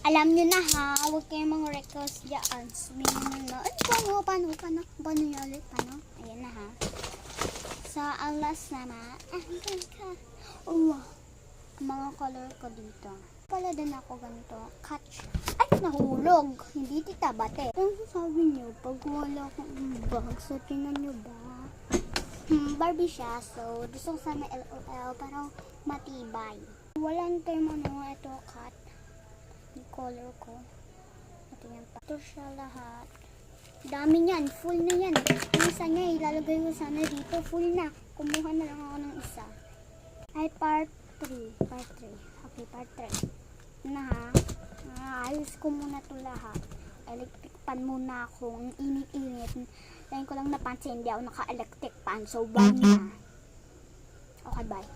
Alam nyo na ha, huwag kayong mga request dyan. Sabihin nyo na, paano nyo ulit, paano? Ayan na ha. So, ang last naman, ang mga color ko dito. Pala din ako ganito, catch. Ay, nahulog. Hindi tita bate. Ang sasabi nyo, pag wala akong bag, so tinan nyo ba? Barbie siya, so gusto ko sana LOL, pero matibay. Walang time ito cut. Yung color ko. Ito yan pa. Ito siya lahat. Dami niyan, full na yan. Yung isa niya, ilalagay ko sana dito, full na. Kumuha na lang ako ng isa. Ay, part 3. Okay, part 3. Na ha. Ayos ko muna ito lahat. Electric pan muna ako. Ang init-init. Ngayon ko lang napansin, hindi ako naka-electric pan. So, bang na. Okay, bye.